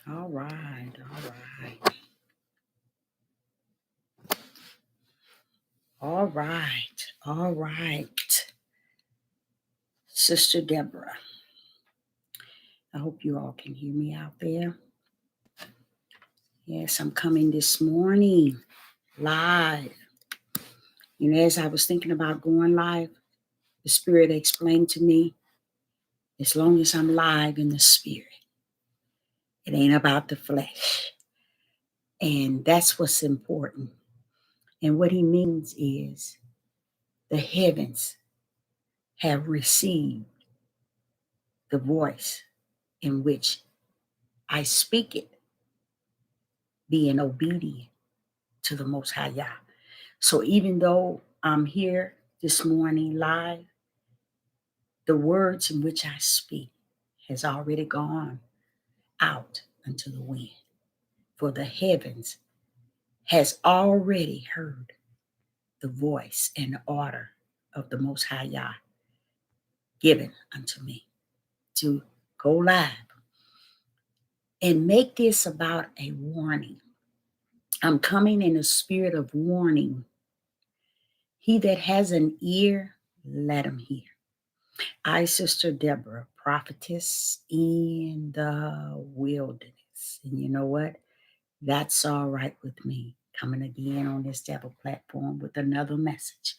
All right, all right, all right, all right. Sister Deborah, I hope you all can hear me out there. Yes, I'm coming this morning live. As I was thinking about going live, the Spirit explained to me, as long as I'm live in the Spirit, it ain't about the flesh. And that's what's important. And what he means is the heavens have received the voice in which I speak it, being obedient to the Most High Yah. So even though I'm here this morning live, the words in which I speak has already gone out into the wind. For the heavens has already heard the voice and the order of the Most High Yah given unto me to go live and make this about a warning. I'm coming in a spirit of warning. He that has an ear, let him hear. I, Sister Deborah, prophetess in the wilderness. And you know what? That's all right with me. Coming again on this Devil platform with another message.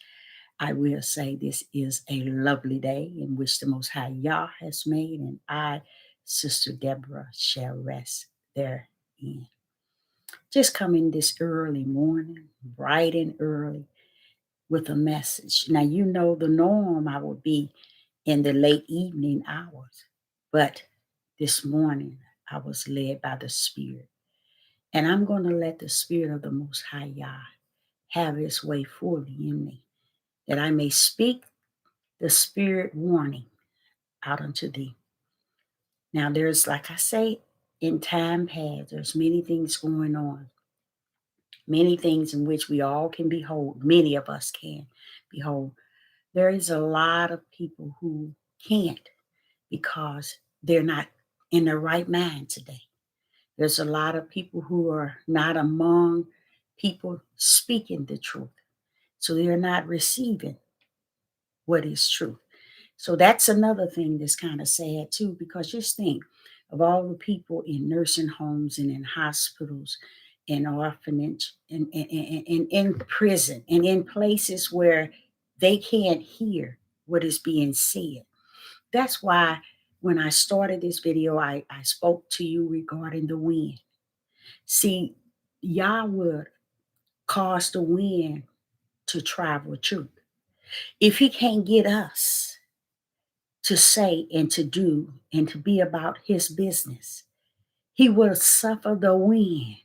I will say this is a lovely day in which the Most High Yah has made, and I, Sister Deborah, shall rest therein. Just coming this early morning, bright and early, with a message. Now, you know the norm, I would be in the late evening hours, but this morning I was led by the Spirit. And I'm going to let the Spirit of the Most High Yah have his way fully in me, that I may speak the Spirit warning out unto thee. Now, there's, like I say, in time past, there's many things going on, many things in which we all can behold, many of us can behold. There is a lot of people who can't because they're not in their right mind today. There's a lot of people who are not among people speaking the truth. So they're not receiving what is truth. So that's another thing that's kind of sad too, because just think of all the people in nursing homes and in hospitals and orphanage and in prison and in places where they can't hear what is being said. That's why when I started this video, I spoke to you regarding the wind. See, Yah would cause the wind to travel truth. If he can't get us to say and to do and to be about his business, he will suffer the wind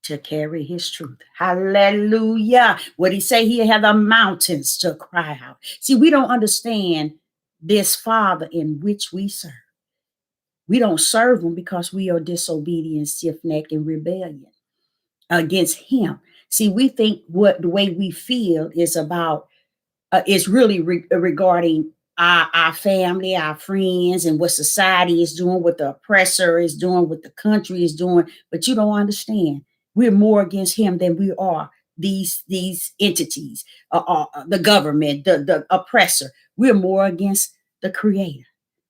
to carry his truth. Hallelujah. What he say? He had the mountains to cry out. See, we don't understand this Father in which we serve. We don't serve him because we are disobedient, stiff-necked, and rebellion against him. See, we think what the way we feel is about is really regarding our family, our friends, and what society is doing, what the oppressor is doing, what the country is doing. But you don't understand. We're more against him than we are these entities, the government, the oppressor. We're more against the Creator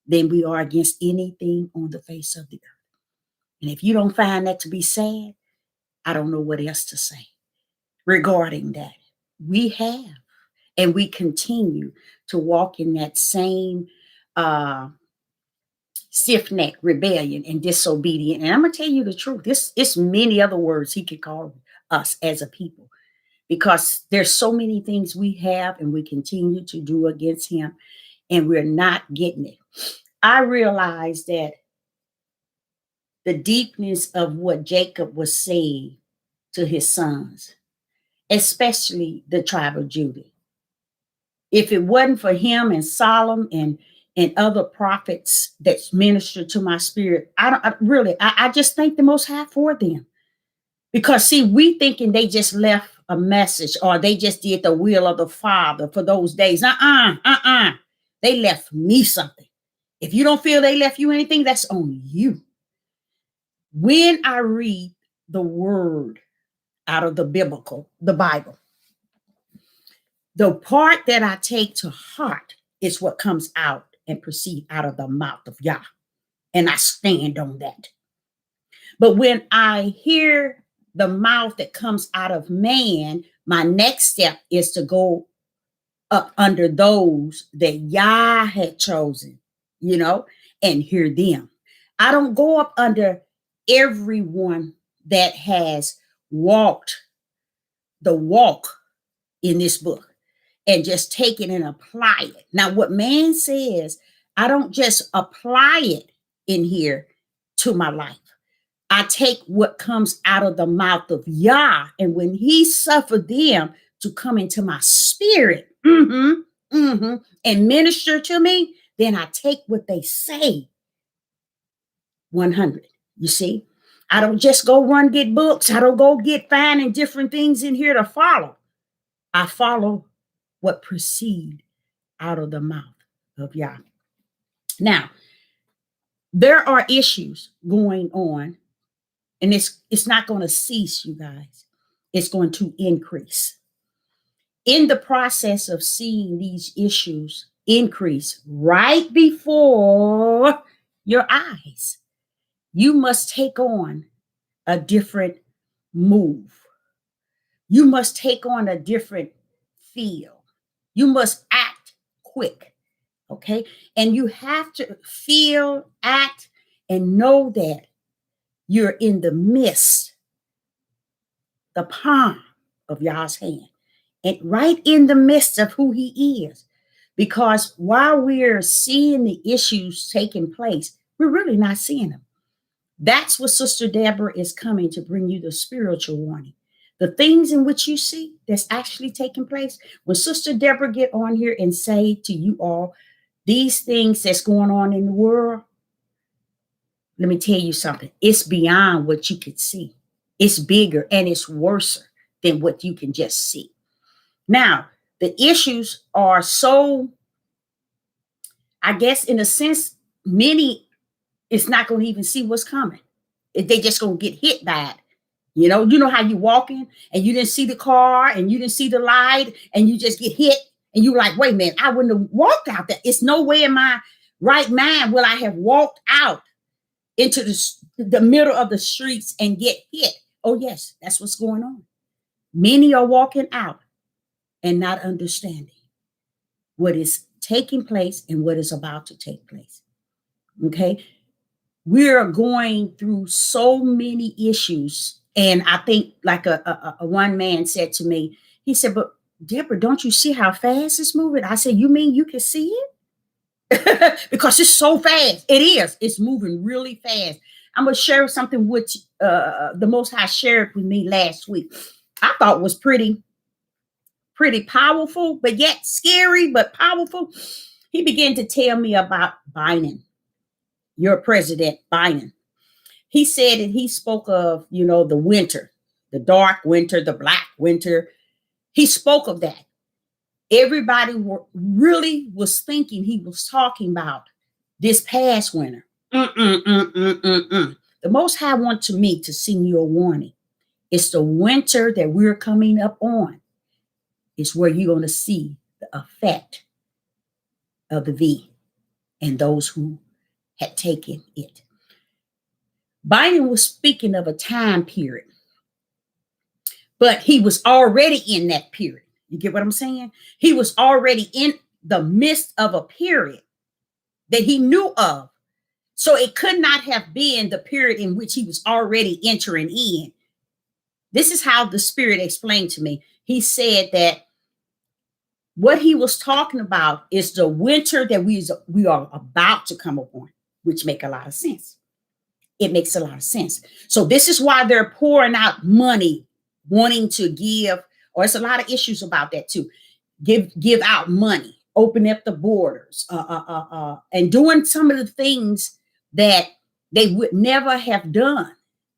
than we are against anything on the face of the earth. And if you don't find that to be sad, I don't know what else to say regarding that. We have, and we continue to walk in that same stiff-necked rebellion and disobedient. And I'm going to tell you the truth. It's many other words he could call us as a people, because there's so many things we have and we continue to do against him, and we're not getting it. I realized that the deepness of what Jacob was saying to his sons, especially the tribe of Judah. If it wasn't for him and Solomon and other prophets that ministered to my spirit, I just thank the Most High for them. Because see, we thinking they just left a message or they just did the will of the Father for those days. They left me something. If you don't feel they left you anything, that's on you. When I read the word out of the Bible, the part that I take to heart is what comes out and proceed out of the mouth of Yah. And I stand on that. But when I hear the mouth that comes out of man, my next step is to go up under those that Yah had chosen, and hear them. I don't go up under everyone that has walked the walk in this book and just take it and apply it. Now, what man says, I don't just apply it in here to my life. I take what comes out of the mouth of Yah, and when he suffered them to come into my spirit and minister to me, then I take what they say 100. You see, I don't just go run get books. I don't go get finding different things in here to follow. I follow what proceed out of the mouth of Yah. Now, there are issues going on, and it's not going to cease, you guys. It's going to increase. In the process of seeing these issues increase right before your eyes, you must take on a different move. You must take on a different feel. You must act quick, okay? And you have to feel, act, and know that you're in the midst, the palm of Yah's hand, and right in the midst of who he is. Because while we're seeing the issues taking place, we're really not seeing them. That's what Sister Deborah is coming to bring you, the spiritual warning. The things in which you see that's actually taking place. When Sister Deborah get on here and say to you all, these things that's going on in the world, let me tell you something. It's beyond what you could see. It's bigger and it's worse than what you can just see. Now, the issues are so, I guess, in a sense, many is not going to even see what's coming. They just going to get hit by it. You know how you walking and you didn't see the car and you didn't see the light and you just get hit and you're like, wait a minute, I wouldn't have walked out there. It's no way in my right mind will I have walked out into the middle of the streets and get hit. Oh, yes, that's what's going on. Many are walking out and not understanding what is taking place and what is about to take place. Okay? We're going through so many issues. And I think like a one man said to me, he said, but Deborah, don't you see how fast it's moving? I said, you mean you can see it? Because it's so fast. It is. It's moving really fast. I'm going to share something which the Most High shared with me last week. I thought was pretty powerful, but yet scary, but powerful. He began to tell me about Biden, your president, Biden. He said that he spoke of, the winter, the dark winter, the black winter. He spoke of that. Everybody really was thinking he was talking about this past winter. The Most High wanted me to send you a warning. It's the winter that we're coming up on. It's where you're going to see the effect of the V and those who had taken it. Biden was speaking of a time period, but he was already in that period. You get what I'm saying? He was already in the midst of a period that he knew of. So it could not have been the period in which he was already entering in. This is how the Spirit explained to me. He said that what he was talking about is the winter that we are about to come upon, which make a lot of sense. It makes a lot of sense. So this is why they're pouring out money, wanting to give, or it's a lot of issues about that too. Give out money, open up the borders, and doing some of the things that they would never have done.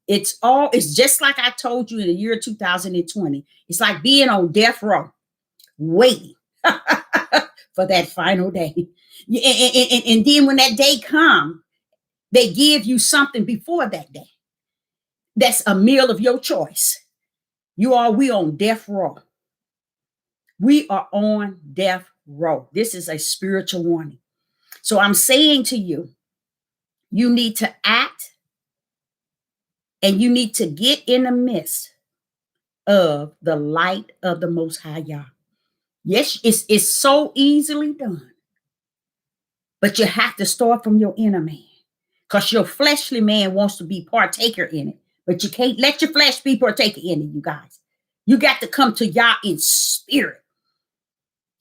It's just like I told you in the year 2020. It's like being on death row, waiting for that final day. And then when that day comes, they give you something before that day. That's a meal of your choice. We on death row. We are on death row. This is a spiritual warning. So I'm saying to you, you need to act and you need to get in the midst of the light of the Most High Yah. Yes, it's so easily done, but you have to start from your inner man because your fleshly man wants to be partaker in it, but you can't let your flesh be partaker in it, you guys. You got to come to Yah in spirit.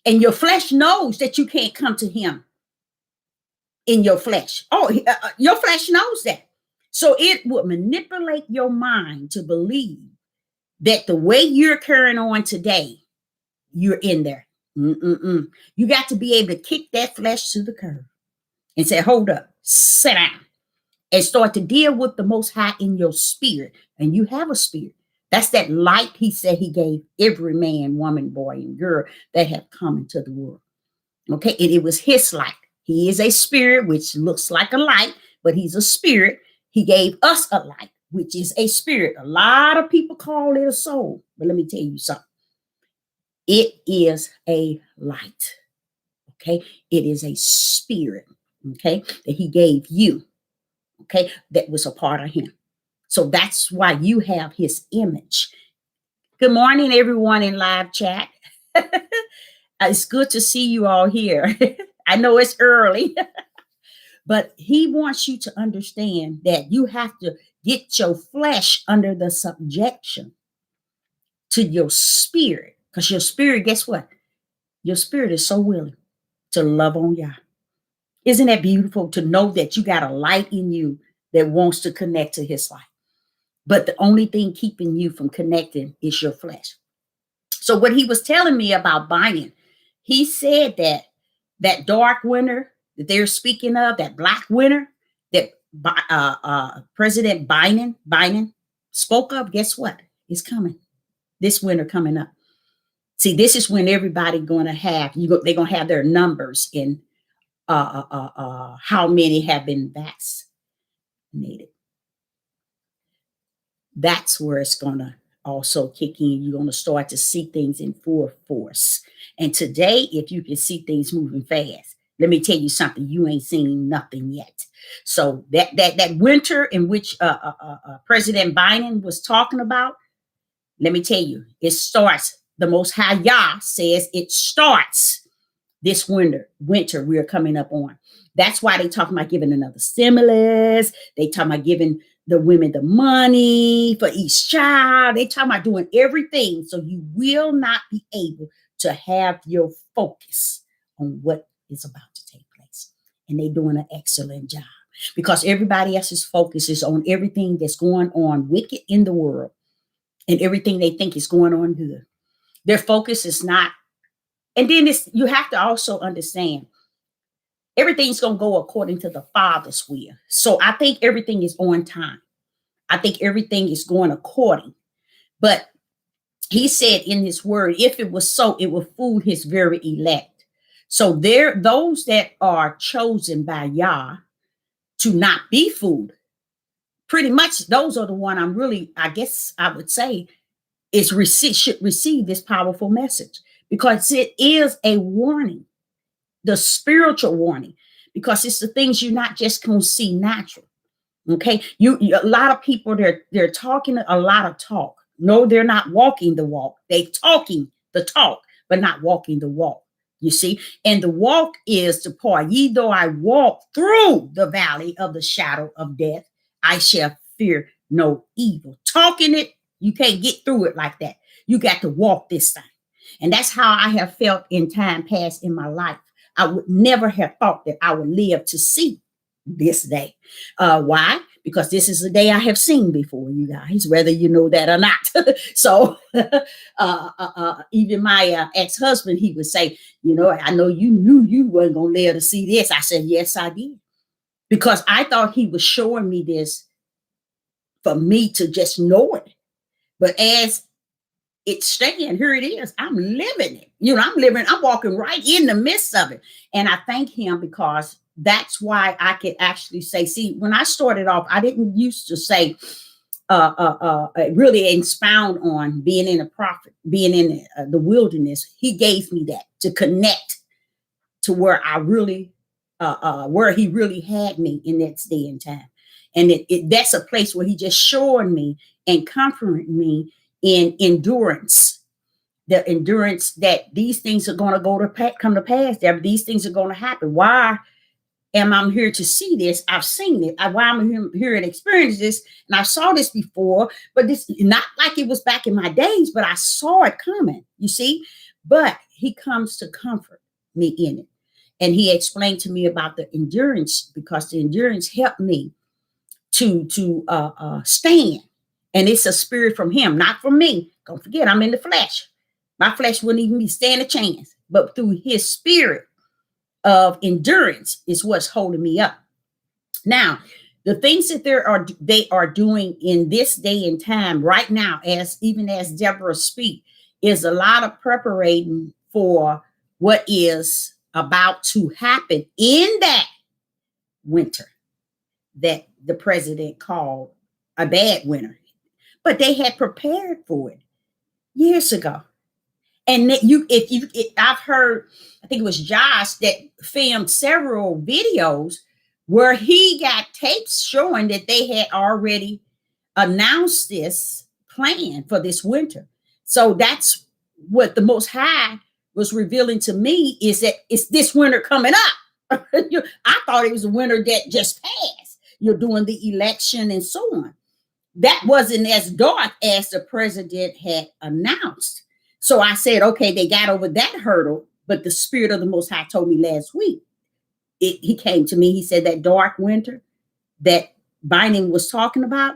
And your flesh knows that you can't come to him in your flesh. Your flesh knows that. So it would manipulate your mind to believe that the way you're carrying on today, you're in there. You got to be able to kick that flesh to the curb and say, hold up, sit down, and start to deal with the Most High in your spirit. And you have a spirit. That's that light he said he gave every man, woman, boy, and girl that have come into the world. Okay, and it was his light. He is a spirit, which looks like a light, but he's a spirit. He gave us a light, which is a spirit. A lot of people call it a soul, but let me tell you something. It is a light. Okay, it is a spirit. Okay, that he gave you. Okay, that was a part of him. So that's why you have his image. Good morning, everyone in live chat. It's good to see you all here. I know it's early, but he wants you to understand that you have to get your flesh under the subjection to your spirit. Because your spirit, guess what? Your spirit is so willing to love on Yah. Isn't that beautiful to know that you got a light in you that wants to connect to his light? But the only thing keeping you from connecting is your flesh. So what he was telling me about Biden, he said that dark winter that they're speaking of, that black winter that President Biden spoke of, guess what? It's coming. This winter coming up. See, this is when everybody going to have, they're going to have their numbers in how many have been vaccinated. That's where it's going to also kick in. You're going to start to see things in full force. And today, if you can see things moving fast, let me tell you something, you ain't seen nothing yet. So that winter in which President Biden was talking about, let me tell you, it starts, the Most High Yah says it starts this winter we're coming up on. That's why they talking about giving another stimulus. They talking about giving the women the money for each child. They talking about doing everything so you will not be able to have your focus on what is about to take place. And they doing an excellent job because everybody else's focus is on everything that's going on wicked in the world and everything they think is going on good. Their focus is not. And then you have to also understand everything's going to go according to the Father's will. So I think everything is on time. I think everything is going according. But he said in his word, if it was so, it would fool his very elect. So those that are chosen by Yah to not be fooled, pretty much those are the one I'm really, I guess I would say, should receive this powerful message because it is a warning. The spiritual warning, because it's the things you're not just going to see natural. Okay. A lot of people, they're talking a lot of talk. No, they're not walking the walk. They talking the talk, but not walking the walk. You see, and the walk is the part, ye though I walk through the valley of the shadow of death, I shall fear no evil. Talking it, you can't get through it like that. You got to walk this thing. And that's how I have felt in time past in my life. I would never have thought that I would live to see this day. Why? Because this is the day I have seen before, you guys, whether you know that or not. So even my ex-husband, he would say, I know you knew you weren't going to live to see this. I said, yes, I did. Because I thought he was showing me this for me to just know it. But as it's staying, here it is. I'm living it. I'm walking right in the midst of it. And I thank him because that's why I could actually say, see, when I started off, I didn't used to say, really expound on being in a prophet, being in the wilderness. He gave me that to connect to where I really, where he really had me in that day and time. And that's a place where he just showed me and comforted me in endurance, the endurance that these things are going to come to pass. That these things are going to happen. Why am I here to see this? I've seen it. Why I'm here and experience this, and I saw this before, but this not like it was back in my days, but I saw it coming. You see, but he comes to comfort me in it, and he explained to me about the endurance because the endurance helped me to stand, and it's a spirit from him, not from me. Don't forget, I'm in the flesh. My flesh wouldn't even stand a chance, but through his spirit of endurance is what's holding me up. Now, the things that they are doing in this day and time right now, even as Deborah speak, is a lot of preparing for what is about to happen in that winter that the president called a bad winter. But they had prepared for it years ago. And I've heard, I think it was Josh that filmed several videos where he got tapes showing that they had already announced this plan for this winter. So that's what the Most High was revealing to me, is that it's this winter coming up. I thought it was a winter that just passed. You're doing the election and so on. That wasn't as dark as the president had announced. So I said, okay, they got over that hurdle, but the Spirit of the Most High told me last week, he came to me, he said that dark winter that Biden was talking about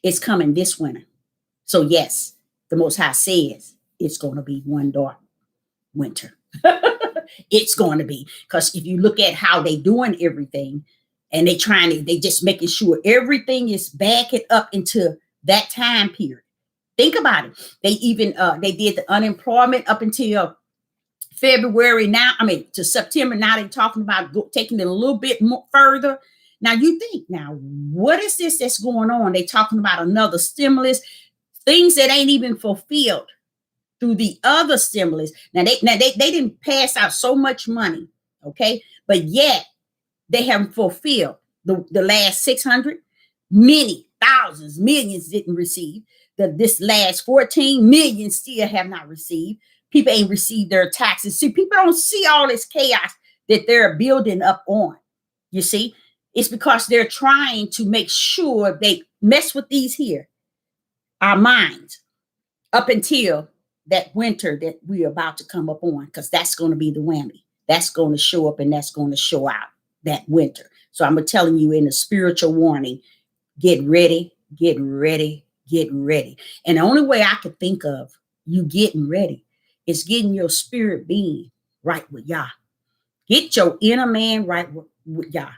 is coming this winter. So yes, the Most High says it's going to be one dark winter. It's going to be, because if you look at how they doing everything, and they just making sure everything is backing up into that time period. Think about it. They even they did the unemployment up until February. Now, to September. Now they're talking about taking it a little bit more further. Now you think, now what is this that's going on? They talking about another stimulus, things that ain't even fulfilled through the other stimulus. Now they didn't pass out so much money, okay, but yet they haven't fulfilled the last 600. Many thousands, millions didn't receive. This last 14 million still have not received. People ain't received their taxes. See, people don't see all this chaos that they're building up on. You see, it's because they're trying to make sure they mess with these here, our minds, up until that winter that we're about to come up on, because that's going to be the whammy. That's going to show up, and that's going to show out that winter. So I'm telling you in a spiritual warning, get ready, get ready, get ready. And the only way I could think of you getting ready is getting your spirit being right with Yah. Get your inner man right with Yah.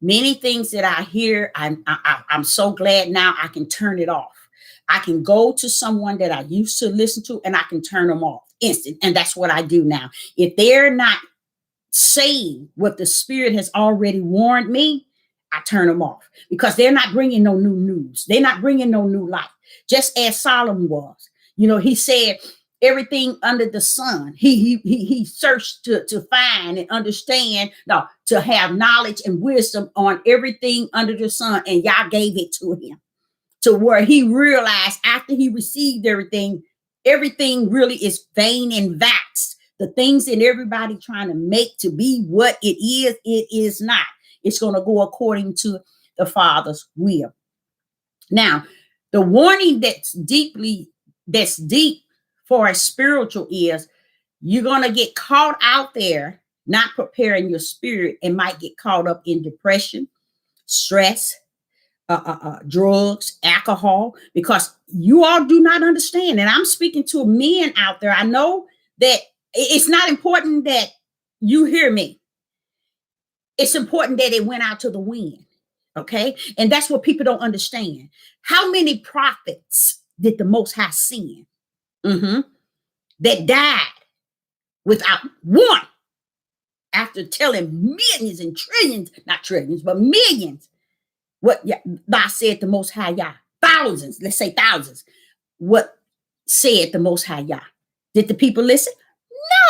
Many things that I hear, I'm so glad now I can turn it off. I can go to someone that I used to listen to and I can turn them off instant. And that's what I do now. If they're not saying what the Spirit has already warned me, I turn them off, because they're not bringing no new news. They're not bringing no new light. Just as Solomon was, he said everything under the sun. He searched to find and understand, to have knowledge and wisdom on everything under the sun, and Yah gave it to him, to where he realized after he received everything really is vain and vexed. The things that everybody trying to make to be what it is not. It's going to go according to the Father's will. Now, the warning that's deep for a spiritual is you're going to get caught out there not preparing your spirit, and might get caught up in depression, stress, drugs, alcohol, because you all do not understand. And I'm speaking to men out there. I know that it's not important that you hear me. It's important that it went out to the wind. Okay. And that's what people don't understand. How many prophets did the Most High send that died without one, after telling millions and trillions, not trillions, but millions, what God said the Most High Yah thousands, let's say thousands, what said the Most High Yah. Did the people listen?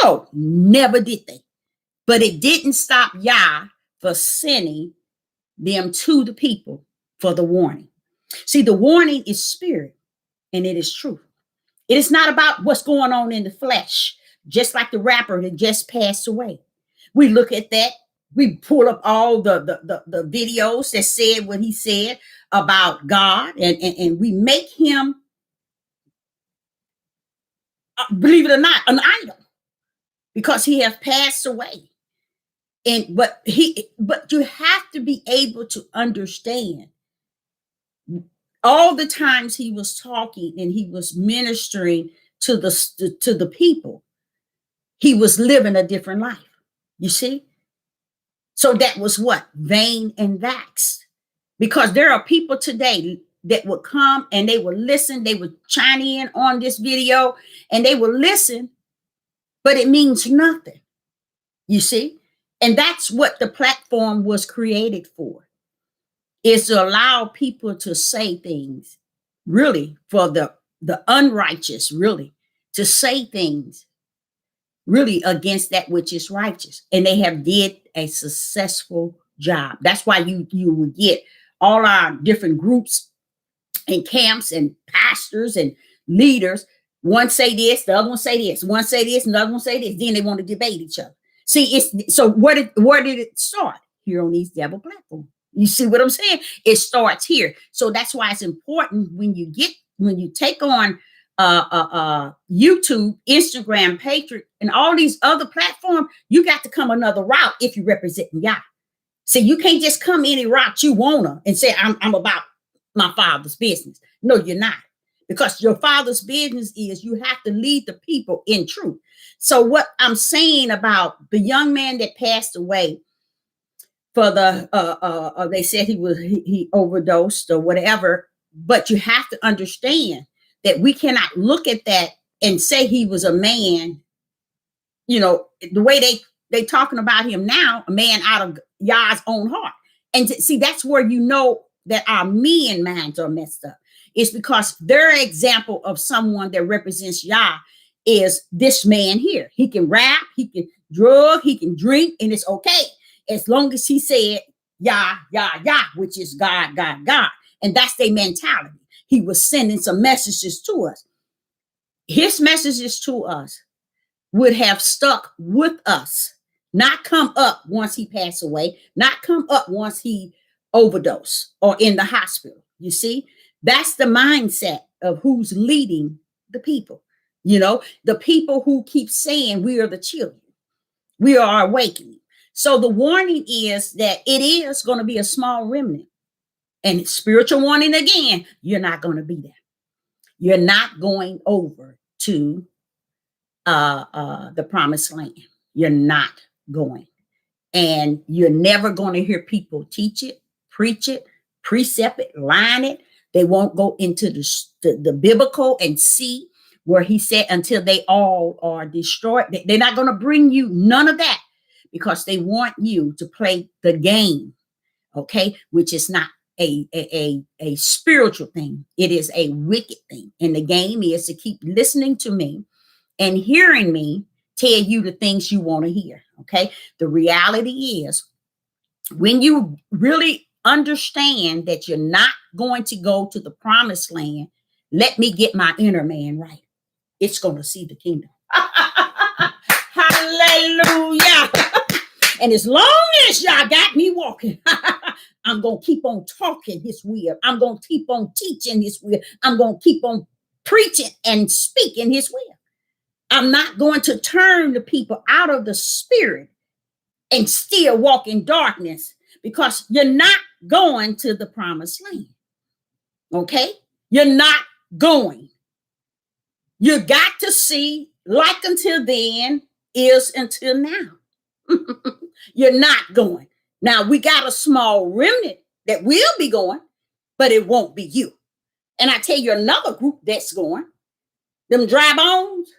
No, never did they. But it didn't stop Yah for sending them to the people for the warning. See, the warning is spirit and it is truth. It is not about what's going on in the flesh, just like the rapper that just passed away. We look at that. We pull up all the videos that said what he said about God, and we make him, believe it or not, an idol because he has passed away. But you have to be able to understand all the times he was talking and he was ministering to the people, he was living a different life. You see? So that was what? Vain and vax. Because there are people today that would come and they would listen, they would chime in on this video and they would listen, but it means nothing. You see? And that's what the platform was created for, is to allow people to say things, really, for the unrighteous, really, to say things really against that which is righteous. And they have did a successful job. That's why you would get all our different groups and camps and pastors and leaders. One say this, the other one say this, one say this, and the other one say this. Then they want to debate each other. See, it's so where did it start? Here on these devil platforms. You see what I'm saying? It starts here. So that's why it's important when you take on YouTube, Instagram, Patriot, and all these other platforms, you got to come another route if you represent Yah. See, you can't just come any route you wanna and say, I'm about my father's business. No, you're not. Because your father's business is you have to lead the people in truth. So what I'm saying about the young man that passed away for they said he overdosed or whatever, but you have to understand that we cannot look at that and say he was a man, you know, the way they talking about him now, a man out of Yah's own heart. And see, that's where you know that our men minds are messed up. It's because their example of someone that represents Yah is this man here. He can rap, he can drug, he can drink, and it's okay. As long as he said Yah, Yah, Yah, which is God, God, God. And that's their mentality. He was sending some messages to us. His messages to us would have stuck with us, not come up once he passed away, not come up once he overdosed or in the hospital. You see, that's the mindset of who's leading the people. You know, the people who keep saying we are the children, we are awakening. So the warning is that it is going to be a small remnant. And spiritual warning again, you're not going to be there. You're not going over to the promised land. You're not going. And you're never going to hear people teach it, preach it, precept it, line it. They won't go into the biblical and see where he said until they all are destroyed. They're not going to bring you none of that because they want you to play the game, okay, which is not a spiritual thing. It is a wicked thing. And the game is to keep listening to me and hearing me tell you the things you want to hear, okay? The reality is when you really understand that you're not going to go to the promised land, let me get my inner man right. It's going to see the kingdom. Hallelujah. And as long as y'all got me walking, I'm going to keep on talking his will. I'm going to keep on teaching his will. I'm going to keep on preaching and speaking his will. I'm not going to turn the people out of the spirit and still walk in darkness because you're not going to the promised land. Okay? You're not going. You got to see like until then is until now. You're not going. Now we got a small remnant that will be going, but it won't be you. And I tell you another group that's going, them dry bones.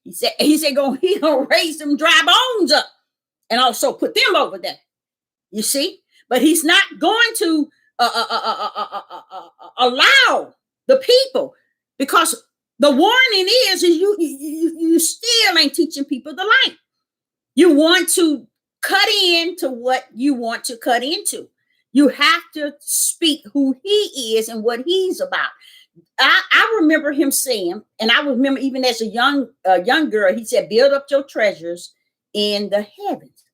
he said he gonna raise them dry bones up and also put them over there. You see, but he's not going to allow the people, because the warning is you still ain't teaching people the light. You want to cut into what you want to cut into. You have to speak who he is and what he's about. I remember him saying, and I remember even as a young girl, he said, build up your treasures in the heavens,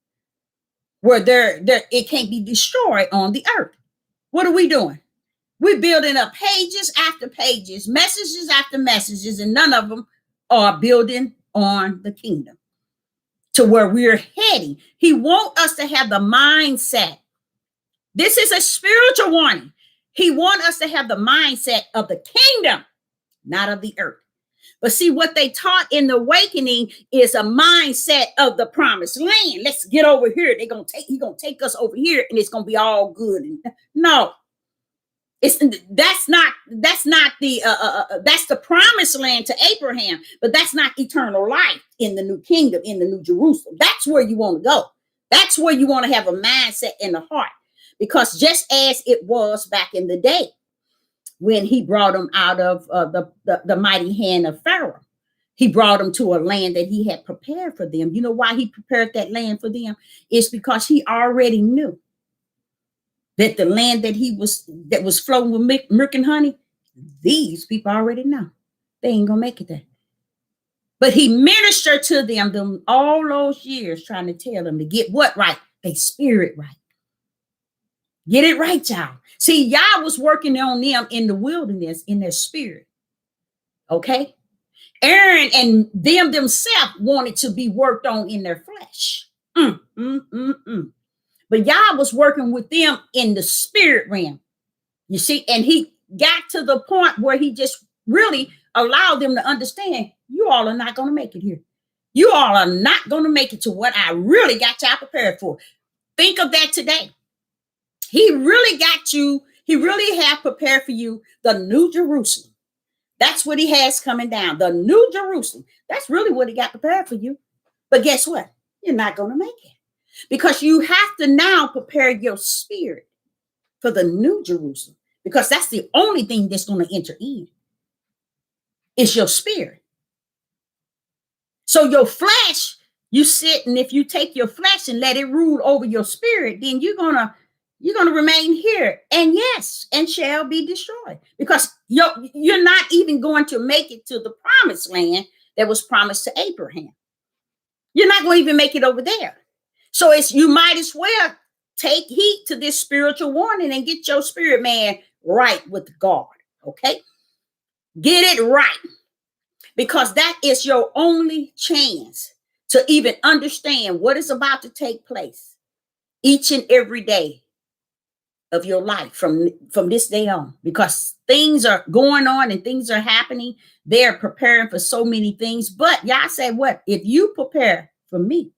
where there it can't be destroyed on the earth. What are we doing? We're building up pages after pages, messages after messages, and none of them are building on the kingdom to where we're heading. He wants us to have the mindset. This is a spiritual warning. He wants us to have the mindset of the kingdom, not of the earth. But see, what they taught in the awakening is a mindset of the promised land. Let's get over here. He's gonna take us over here, and it's gonna be all good. No, that's not the promised land to Abraham, but that's not eternal life in the new kingdom, in the new Jerusalem. That's where you want to go. That's where you want to have a mindset in the heart, because just as it was back in the day when he brought them out of the mighty hand of Pharaoh, he brought them to a land that he had prepared for them. You know why he prepared that land for them? It's because he already knew that the land that was flowing with milk and honey, these people already know they ain't gonna make it there. But he ministered to them all those years, trying to tell them to get what right? They spirit right. Get it right, y'all. See, Yah was working on them in the wilderness in their spirit. Okay? Aaron and them themselves wanted to be worked on in their flesh. But Yah was working with them in the spirit realm. You see, and he got to the point where he just really allowed them to understand, you all are not going to make it here. You all are not going to make it to what I really got y'all prepared for. Think of that today. He really got you. He really have prepared for you the new Jerusalem. That's what he has coming down. The new Jerusalem. That's really what he got prepared for you. But guess what? You're not going to make it. Because you have to now prepare your spirit for the new Jerusalem. Because that's the only thing that's going to enter in. It's your spirit. So your flesh, you sit, and if you take your flesh and let it rule over your spirit, then you're gonna remain here, and yes, and shall be destroyed, because you're not even going to make it to the promised land that was promised to Abraham. You're not going to even make it over there. So you might as well take heed to this spiritual warning and get your spirit man right with God. Okay, get it right, because that is your only chance to even understand what is about to take place each and every day of your life from this day on, because things are going on and things are happening. They're preparing for so many things. But Yah said, what? If you prepare for me,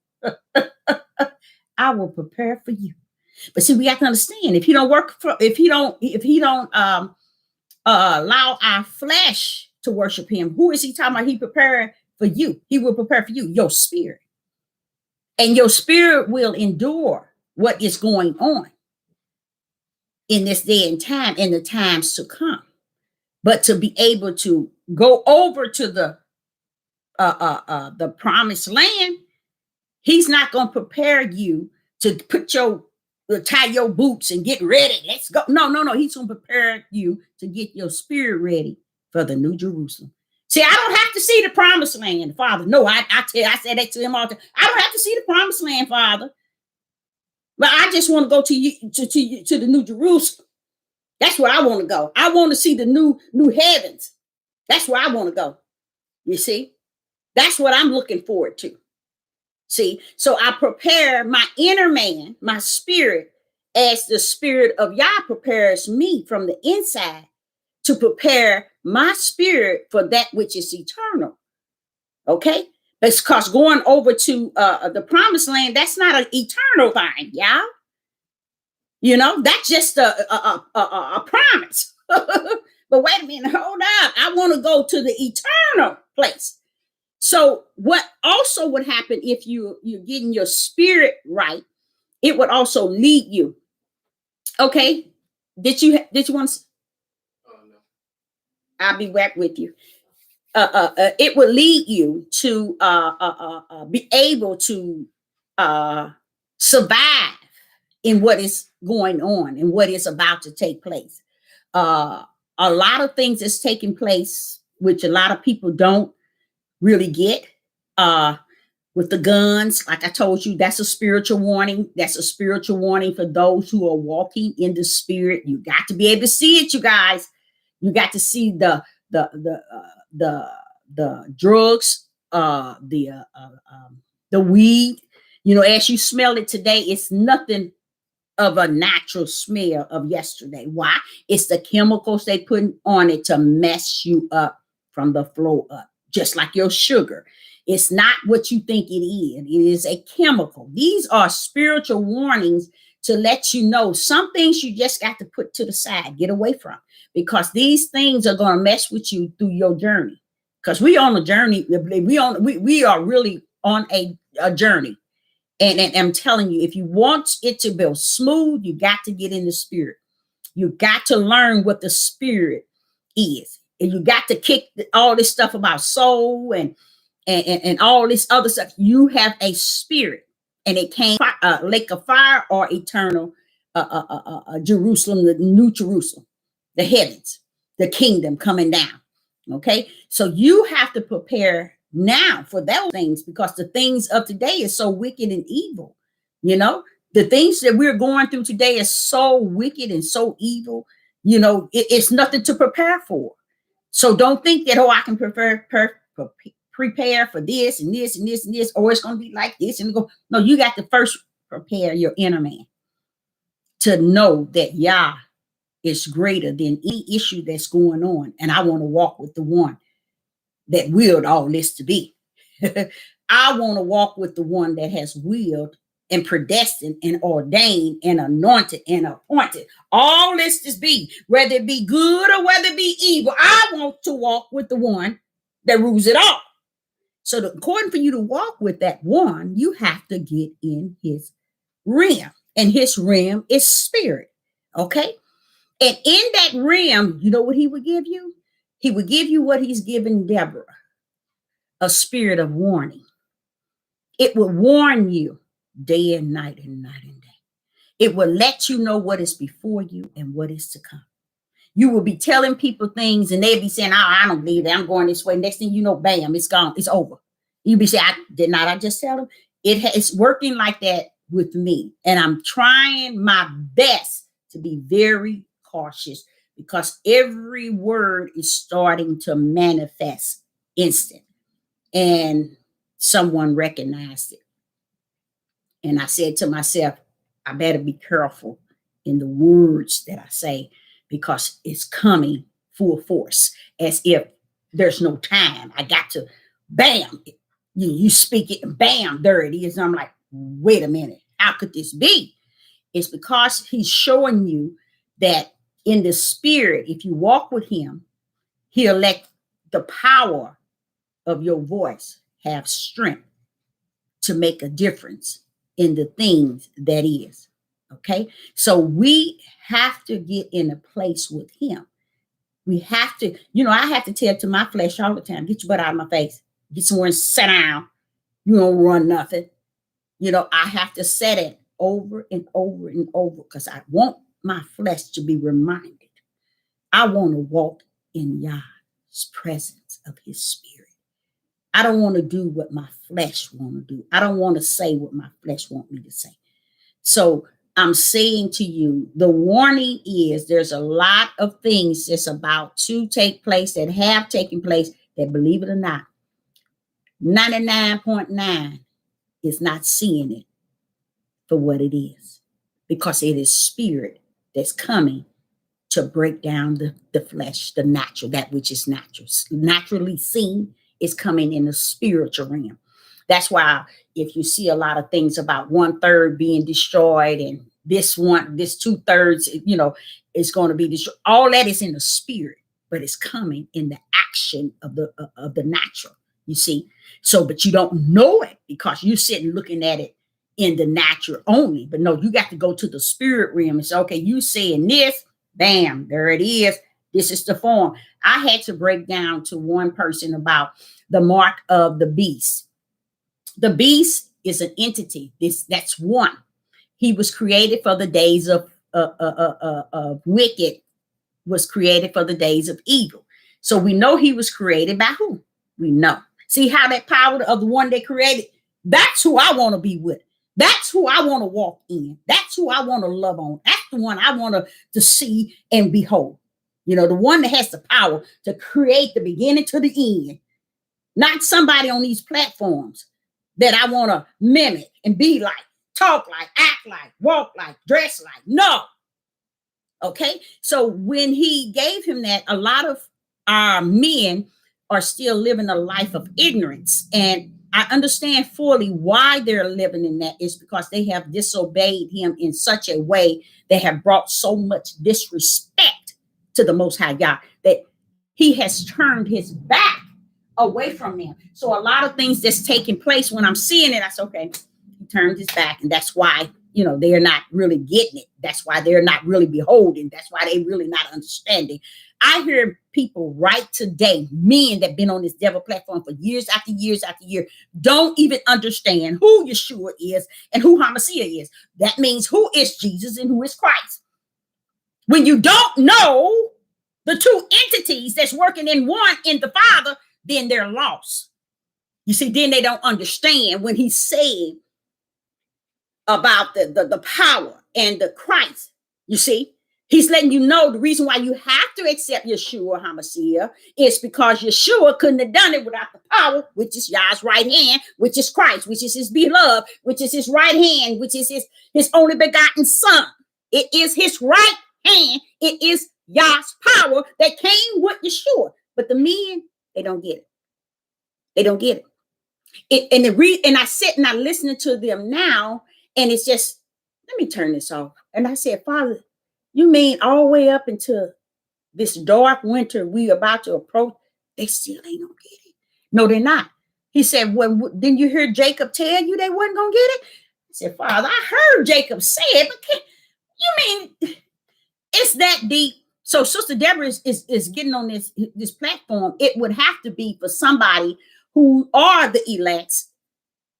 I will prepare for you. But see, we have to understand, if he don't allow our flesh to worship him, who is he talking about? He prepared for you. He will prepare for you, your spirit. And your spirit will endure what is going on in this day and time, in the times to come. But to be able to go over to the promised land, he's not going to prepare you to tie your boots and get ready. Let's go. No. He's going to prepare you to get your spirit ready for the new Jerusalem. See, I don't have to see the promised land, Father. No, I said that to him all the time. I don't have to see the promised land, Father. But I just want to go to you to the new Jerusalem. That's where I want to go. I want to see the new heavens. That's where I want to go. You see, that's what I'm looking forward to. See, so I prepare my inner man, my spirit, as the spirit of Yah prepares me from the inside to prepare my spirit for that which is eternal. Okay? Because going over to the promised land, that's not an eternal thing, y'all. You know, that's just a promise. But wait a minute, hold up. I want to go to the eternal place. So what also would happen if you're getting your spirit right, it would also lead you. Okay. Did you want to? I'll be back with you. It will lead you to be able to uh, survive in what is going on and what is about to take place. Uh, a lot of things is taking place, which a lot of people don't really get. Uh, with the guns, like I told you, that's a spiritual warning. That's a spiritual warning for those who are walking in the spirit. You got to be able to see it, you guys. You got to see the the drugs, the weed. You know, as you smell it today, it's nothing of a natural smell of yesterday. Why? It's the chemicals they put on it to mess you up from the flow up, just like your sugar. It's not what you think it is. It is a chemical. These are spiritual warnings to let you know some things you just got to put to the side, get away from, because these things are going to mess with you through your journey. Because we on a journey. We are really on a journey. And I'm telling you, if you want it to be smooth, you got to get in the spirit. You got to learn what the spirit is. And you got to kick all this stuff about soul and all this other stuff. You have a spirit, and it came lake of fire or eternal Jerusalem, the new Jerusalem, the heavens, the kingdom coming down. Okay, so you have to prepare now for those things, because the things of today is so wicked and evil. You know, the things that we're going through today is so wicked and so evil. You know, it's nothing to prepare for. So don't think that, oh, I can prepare for this and this and this and this, or it's going to be like this and go. No, you got to first prepare your inner man to know that Yah is greater than any issue that's going on. And I want to walk with the one that willed all this to be. I want to walk with the one that has willed and predestined and ordained and anointed and appointed all this to be, whether it be good or whether it be evil. I want to walk with the one that rules it all. So according for you to walk with that one, you have to get in his realm, and his realm is spirit. Okay. And in that realm, you know what he would give you? He would give you what he's given Deborah, a spirit of warning. It will warn you day and night and night and day. It will let you know what is before you and what is to come. You will be telling people things and they'll be saying, oh, I don't believe it. I'm going this way. Next thing you know, bam, it's gone. It's over. You'll be saying, I just tell them? It's working like that with me. And I'm trying my best to be very cautious, because every word is starting to manifest instant. And someone recognized it. And I said to myself, I better be careful in the words that I say, because it's coming full force, as if there's no time. I got to, bam, you speak it, and bam, there it is. And I'm like, wait a minute, how could this be? It's because he's showing you that in the spirit, if you walk with him, he'll let the power of your voice have strength to make a difference in the things that is. Okay, so we have to get in a place with him. We have to, I have to tell to my flesh all the time, get your butt out of my face, get somewhere and sit down. You don't run nothing. I have to say it over and over and over, because I want my flesh to be reminded. I want to walk in Yah's presence of his spirit. I don't want to do what my flesh want to do. I don't want to say what my flesh want me to say. So I'm saying to you, the warning is there's a lot of things that's about to take place, that have taken place, that, believe it or not, 99.9 is not seeing it for what it is, because it is spirit that's coming to break down the flesh, the natural, that which is natural. Naturally seen is coming in the spiritual realm. That's why if you see a lot of things about 1/3 being destroyed, and this 2/3, is going to be destroyed, all that is in the spirit, but it's coming in the action of the natural. You see, but you don't know it, because you're sitting looking at it in the natural only. But no, you got to go to the spirit realm and say, okay, you saying this, bam, there it is. This is the form. I had to break down to one person about the mark of the beast. The beast is an entity. That's one. He was created for the days of wicked, was created for the days of evil. So we know he was created by who? We know. See how that power of the one they created, that's who I want to be with. That's who I want to walk in. That's who I want to love on. That's the one I want to see and behold. You know, the one that has the power to create the beginning to the end. Not somebody on these platforms that I want to mimic and be like, talk like, act like, walk like, dress like. No. Okay. So when he gave him that, a lot of our men are still living a life of ignorance. And I understand fully why they're living in that is because they have disobeyed him in such a way that have brought so much disrespect to the Most High God that he has turned his back away from them. So a lot of things that's taking place, when I'm seeing it, I say, okay, he turned his back. And that's why, you know, they're not really getting it. That's why they're not really beholding. That's why they really not understanding. I hear people right today, men that been on this devil platform for years after years after year, don't even understand who Yeshua is and who HaMashiach is. That means who is Jesus and who is Christ. When you don't know the two entities that's working in one, in the Father, then they're lost. You see, then they don't understand when he said about the power and the Christ. You see, he's letting you know the reason why you have to accept Yeshua HaMashiach is because Yeshua couldn't have done it without the power, which is Yah's right hand, which is Christ, which is his beloved, which is his right hand, which is his only begotten son. It is his right hand. It is Yah's power that came with Yeshua. But the men, they don't get it. They don't get it. And I sit and I listening to them now, and it's just, let me turn this off. And I said, Father, you mean all the way up into this dark winter we about to approach, they still ain't gonna get it? No, they're not. He said, well, didn't you hear Jacob tell you they wasn't gonna get it? I said, Father, I heard Jacob say it, but you mean it's that deep? So Sister Deborah is getting on this platform. It would have to be for somebody who are the elects,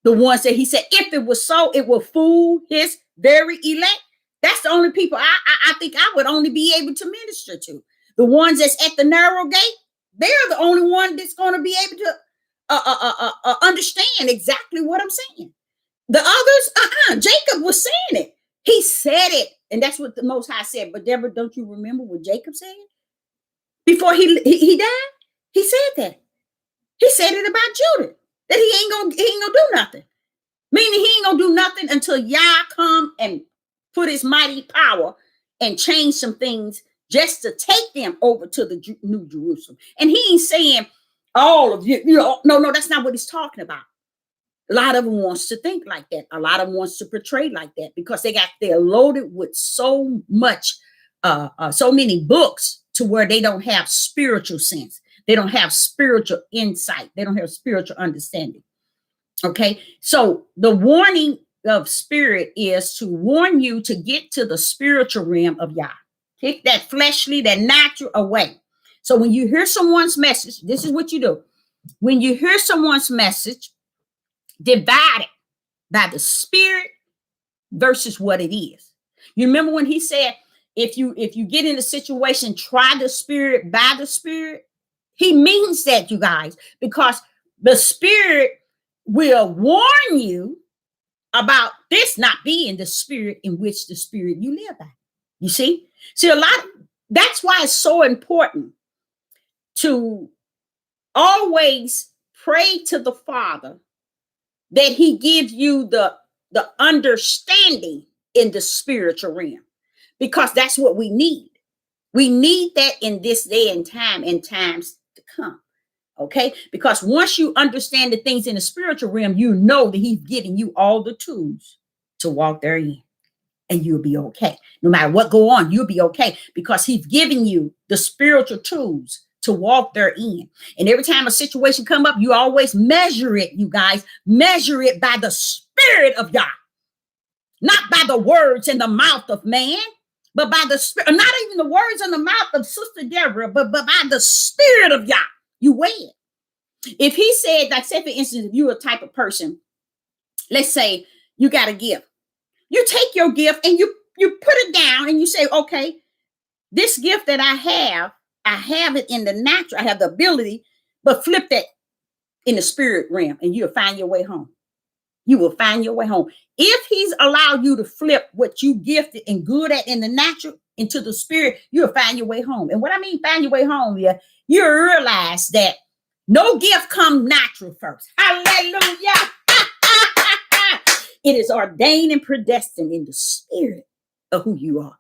the ones that he said, if it was so, it will fool his very elect. That's the only people I think I would only be able to minister to. The ones that's at the narrow gate, they're the only one that's going to be able to understand exactly what I'm saying. The others, Jacob was saying it. He said it. And that's what the Most High said. But Deborah, don't you remember what Jacob said? Before he died, he said that. He said it about Judah, that he ain't gonna do nothing. Meaning he ain't gonna do nothing until Yah come and put his mighty power and change some things just to take them over to the New Jerusalem. And he ain't saying all of you, no, that's not what he's talking about. A lot of them wants to think like that. A lot of them wants to portray like that because they're loaded with so much, so many books to where they don't have spiritual sense. They don't have spiritual insight. They don't have spiritual understanding. Okay. So the warning of spirit is to warn you to get to the spiritual realm of Yah. Kick that fleshly, that natural away. So when you hear someone's message, this is what you do. When you hear someone's message, divide it by the spirit versus what it is. You remember when he said, if you get in a situation, try the spirit by the spirit. He means that, you guys, because the spirit will warn you about this not being the spirit in which the spirit you live by. You see, that's why it's so important to always pray to the Father that he gives you the understanding in the spiritual realm, because that's what we need. We need that in this day and time and times to come. Okay, because once you understand the things in the spiritual realm, you know that he's giving you all the tools to walk therein, and you'll be okay. No matter what go on, you'll be okay because he's giving you the spiritual tools to walk therein. And every time a situation come up, you always measure it, you guys. Measure it by the spirit of Yah, not by the words in the mouth of man. but by the spirit, not even the words in the mouth of Sister Deborah, but by the spirit of Yah, you weigh it. If he said, like, say for instance, if you're a type of person, let's say you got a gift, you take your gift and you put it down and you say, okay, this gift that I have it in the natural, I have the ability, but flip that in the spirit realm and you'll find your way home. You will find your way home. If he's allowed you to flip what you gifted and good at in the natural into the spirit, you'll find your way home. And what I mean, find your way home, yeah, you realize that no gift comes natural first. Hallelujah. It is ordained and predestined in the spirit of who you are.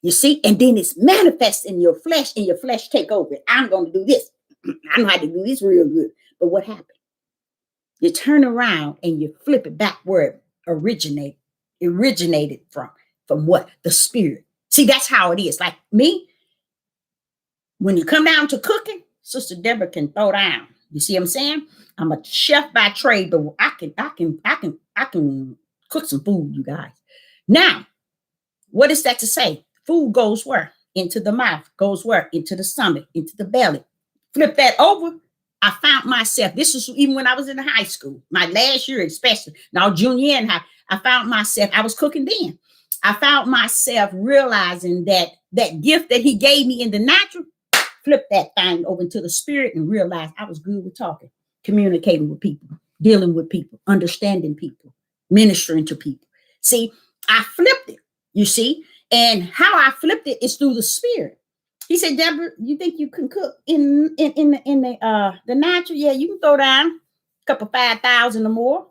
You see, and then it's manifest in your flesh, and your flesh take over it. I'm going to do this. I know how to do this real good. But what happened? You turn around and you flip it back where it originated from. From what? The spirit. See, that's how it is. Like me, when you come down to cooking, Sister Deborah can throw down. You see what I'm saying? I'm a chef by trade, but I can cook some food, you guys. Now, what is that to say? Food goes where? Into the mouth. Goes where? Into the stomach, into the belly. Flip that over. I found myself, this is even when I was in high school, my last year especially, now junior year in high, I found myself, I was cooking then. I found myself realizing that that gift that he gave me in the natural, flip that thing over into the spirit and realized I was good with talking, communicating with people, dealing with people, understanding people, ministering to people. See, I flipped it, you see, and how I flipped it is through the spirit. He said, Deborah, you think you can cook in the natural? Yeah, you can throw down a couple 5,000 or more.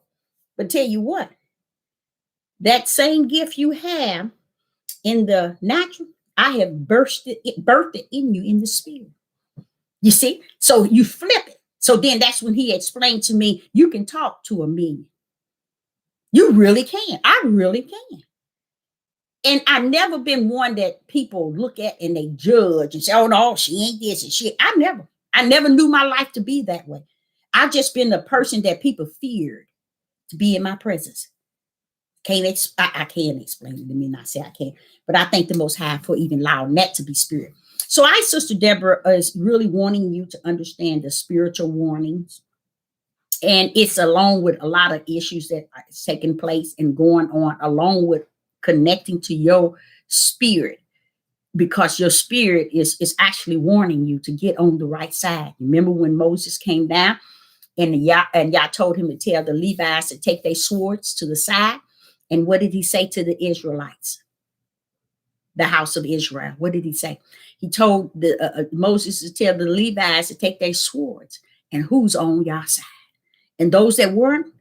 But tell you what, that same gift you have in the natural, I have birthed it in you in the spirit. You see? So you flip it. So then that's when he explained to me, you can talk to a million. You really can. I really can. And I've never been one that people look at and they judge and say, oh no, she ain't this and shit. I never knew my life to be that way. I've just been the person that people feared to be in my presence. I can't explain it. Let me not say I can't, but I thank the Most High for even allowing that to be spirit. So Sister Deborah, is really wanting you to understand the spiritual warnings. And it's along with a lot of issues that are taking place and going on, along with connecting to your spirit, because your spirit is actually warning you to get on the right side. Remember when Moses came down and Yah told him to tell the Levites to take their swords to the side. And what did he say to the Israelites? The house of Israel. What did he say? He told Moses to tell the Levites to take their swords. And who's on your side? And those that weren't,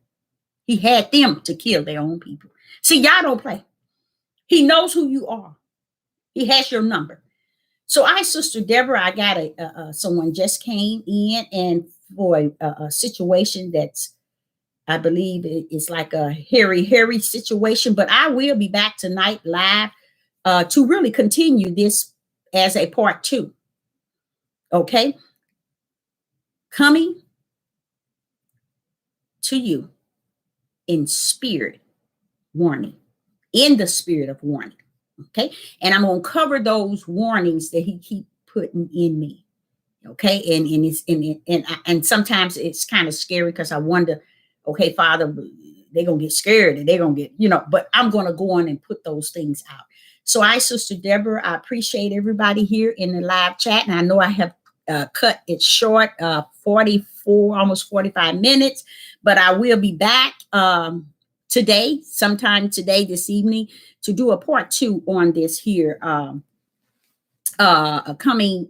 he had them to kill their own people. See, y'all don't play. He knows who you are. He has your number. So Sister Deborah, I got someone just came in and for a situation that's, I believe it's like a hairy situation, but I will be back tonight live to really continue this as a part 2. Okay. Coming to you in spirit warning. In the spirit of warning. Okay. And I'm going to cover those warnings that he keep putting in me. Okay. And sometimes it's kind of scary because I wonder, okay, Father, they're going to get scared and they're going to get, but I'm going to go on and put those things out. So Sister Deborah, I appreciate everybody here in the live chat. And I know I have cut it short, 44, almost 45 minutes, but I will be back today, sometime today, this evening, to do a part 2 on this here, coming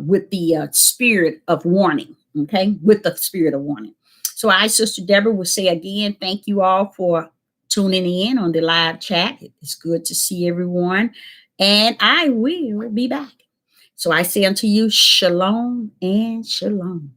with the spirit of warning, okay, with the spirit of warning. So Sister Deborah, will say again, thank you all for tuning in on the live chat. It's good to see everyone, and I will be back. So I say unto you, shalom and shalom.